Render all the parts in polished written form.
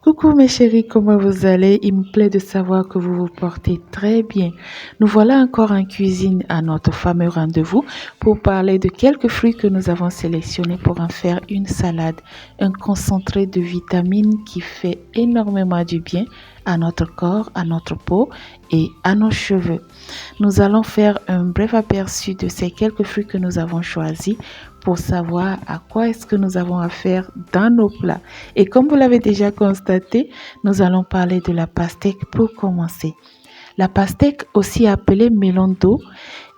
Coucou mes chéris, comment vous allez? Il me plaît de savoir que vous vous portez très bien. Nous voilà encore en cuisine à notre fameux rendez-vous pour parler de quelques fruits que nous avons sélectionnés pour en faire une salade, un concentré de vitamines qui fait énormément du bien à notre corps, à notre peau et à nos cheveux. Nous allons faire un bref aperçu de ces quelques fruits que nous avons choisis pour savoir à quoi est-ce que nous avons affaire dans nos plats. Et comme vous l'avez déjà constaté, nous allons parler de la pastèque pour commencer. La pastèque, aussi appelée melon d'eau,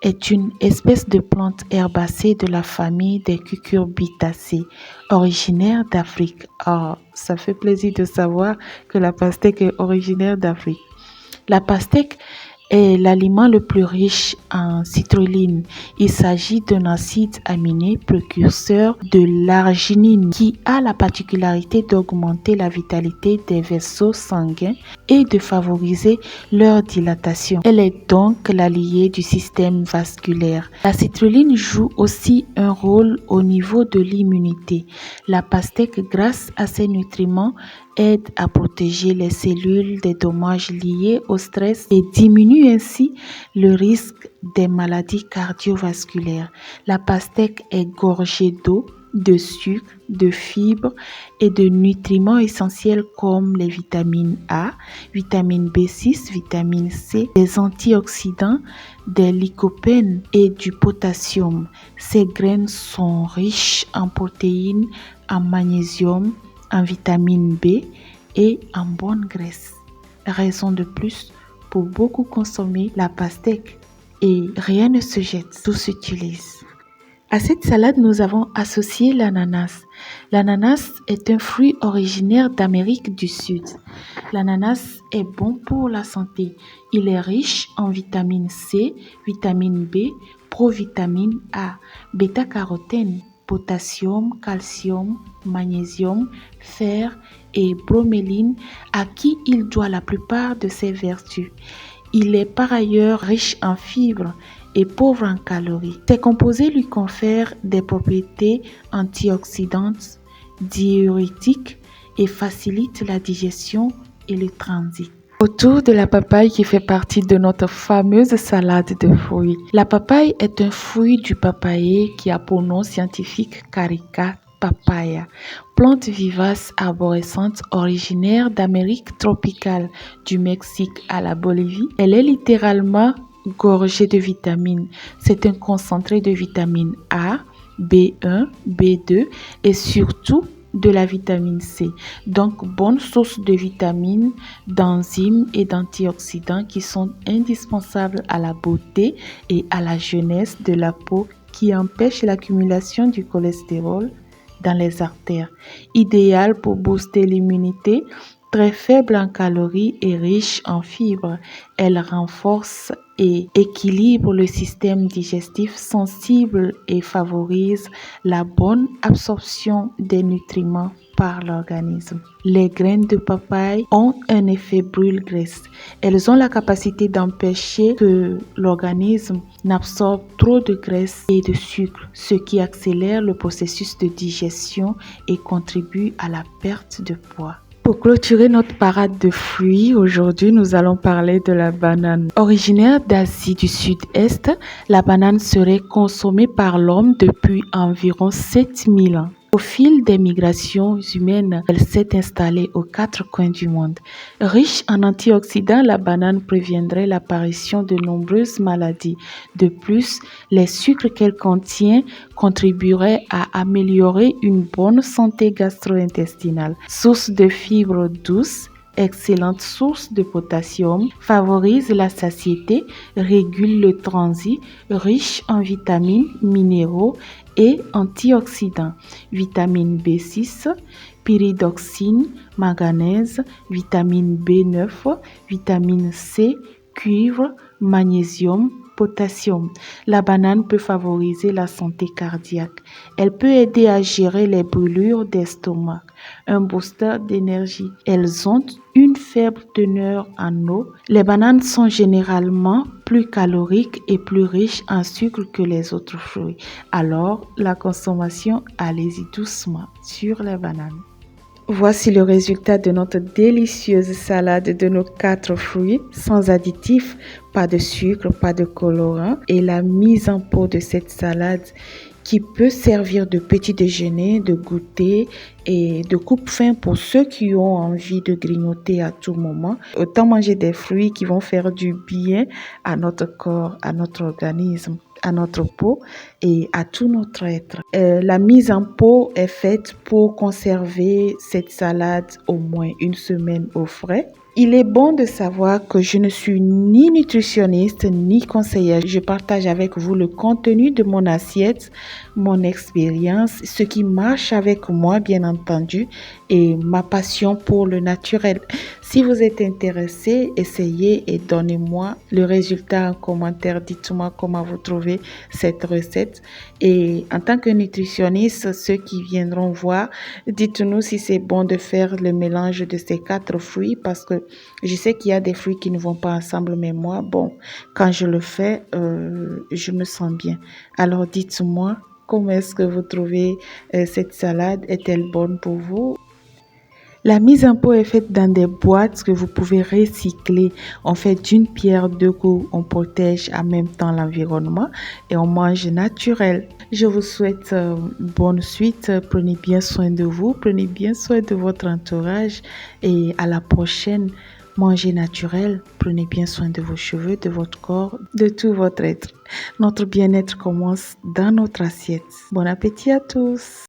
est une espèce de plante herbacée de la famille des cucurbitacées, originaire d'Afrique. Oh, ça fait plaisir de savoir que la pastèque est originaire d'Afrique. La pastèque est l'aliment le plus riche en citrulline. Il s'agit d'un acide aminé précurseur de l'arginine qui a la particularité d'augmenter la vitalité des vaisseaux sanguins et de favoriser leur dilatation. Elle est donc l'alliée du système vasculaire. La citrulline joue aussi un rôle au niveau de l'immunité. La pastèque, grâce à ses nutriments, aide à protéger les cellules des dommages liés au stress et diminue ainsi le risque des maladies cardiovasculaires. La pastèque est gorgée d'eau, de sucre, de fibres et de nutriments essentiels comme les vitamines A, vitamine B6, vitamine C, des antioxydants, des lycopènes et du potassium. Ces graines sont riches en protéines, en magnésium, en vitamine B et en bonne graisse. Raison de plus pour beaucoup consommer la pastèque. Et rien ne se jette, tout s'utilise. À cette salade, nous avons associé l'ananas. L'ananas est un fruit originaire d'Amérique du Sud. L'ananas est bon pour la santé. Il est riche en vitamine C, vitamine B, provitamine A, bêta-carotène, potassium, calcium, magnésium, fer et broméline, à qui il doit la plupart de ses vertus. Il est par ailleurs riche en fibres et pauvre en calories. Ces composés lui confèrent des propriétés antioxydantes, diurétiques et facilitent la digestion et le transit. Autour de la papaye qui fait partie de notre fameuse salade de fruits. La papaye est un fruit du papayer qui a pour nom scientifique Carica papaya, plante vivace arborescente originaire d'Amérique tropicale, du Mexique à la Bolivie. Elle est littéralement gorgée de vitamines. C'est un concentré de vitamine A, B1, B2 et surtout de la vitamine C. Donc, bonne source de vitamines, d'enzymes et d'antioxydants qui sont indispensables à la beauté et à la jeunesse de la peau, qui empêchent l'accumulation du cholestérol dans les artères. Idéal pour booster l'immunité, très faible en calories et riche en fibres. Elle renforce et équilibre le système digestif sensible et favorise la bonne absorption des nutriments par l'organisme. Les graines de papaye ont un effet brûle-graisse. Elles ont la capacité d'empêcher que l'organisme n'absorbe trop de graisse et de sucre, ce qui accélère le processus de digestion et contribue à la perte de poids. Pour clôturer notre parade de fruits, aujourd'hui nous allons parler de la banane. Originaire d'Asie du Sud-Est, la banane serait consommée par l'homme depuis environ 7000 ans. Au fil des migrations humaines, elle s'est installée aux quatre coins du monde. Riche en antioxydants, la banane préviendrait l'apparition de nombreuses maladies. De plus, les sucres qu'elle contient contribueraient à améliorer une bonne santé gastro-intestinale. Source de fibres douces, excellente source de potassium, favorise la satiété, régule le transit, riche en vitamines, minéraux et antioxydants, vitamine B6, pyridoxine, manganèse, vitamine B9, vitamine C, cuivre, magnésium, potassium. La banane peut favoriser la santé cardiaque. Elle peut aider à gérer les brûlures d'estomac, un booster d'énergie. Elles ont une faible teneur en eau. Les bananes sont généralement plus caloriques et plus riches en sucre que les autres fruits. Alors, la consommation, allez-y doucement sur les bananes. Voici le résultat de notre délicieuse salade de nos 4 fruits, sans additifs, pas de sucre, pas de colorant, et la mise en pot de cette salade qui peut servir de petit déjeuner, de goûter et de coupe-faim pour ceux qui ont envie de grignoter à tout moment. Autant manger des fruits qui vont faire du bien à notre corps, à notre organisme, à notre peau et à tout notre être. La mise en pot est faite pour conserver cette salade au moins une semaine au frais. Il est bon de savoir que je ne suis ni nutritionniste ni conseillère. Je partage avec vous le contenu de mon assiette, mon expérience, ce qui marche avec moi, bien entendu, et ma passion pour le naturel. Si vous êtes intéressé, essayez et donnez-moi le résultat en commentaire. Dites-moi comment vous trouvez cette recette. Et en tant que nutritionniste, ceux qui viendront voir, dites-nous si c'est bon de faire le mélange de ces 4 fruits parce que je sais qu'il y a des fruits qui ne vont pas ensemble, mais moi, bon, quand je le fais, je me sens bien. Alors dites-moi, comment est-ce que vous trouvez cette salade? Est-elle bonne pour vous? La mise en pot est faite dans des boîtes que vous pouvez recycler. On fait d'une pierre deux coups, on protège en même temps l'environnement et on mange naturel. Je vous souhaite bonne suite. Prenez bien soin de vous, prenez bien soin de votre entourage et à la prochaine. Mangez naturel, prenez bien soin de vos cheveux, de votre corps, de tout votre être. Notre bien-être commence dans notre assiette. Bon appétit à tous!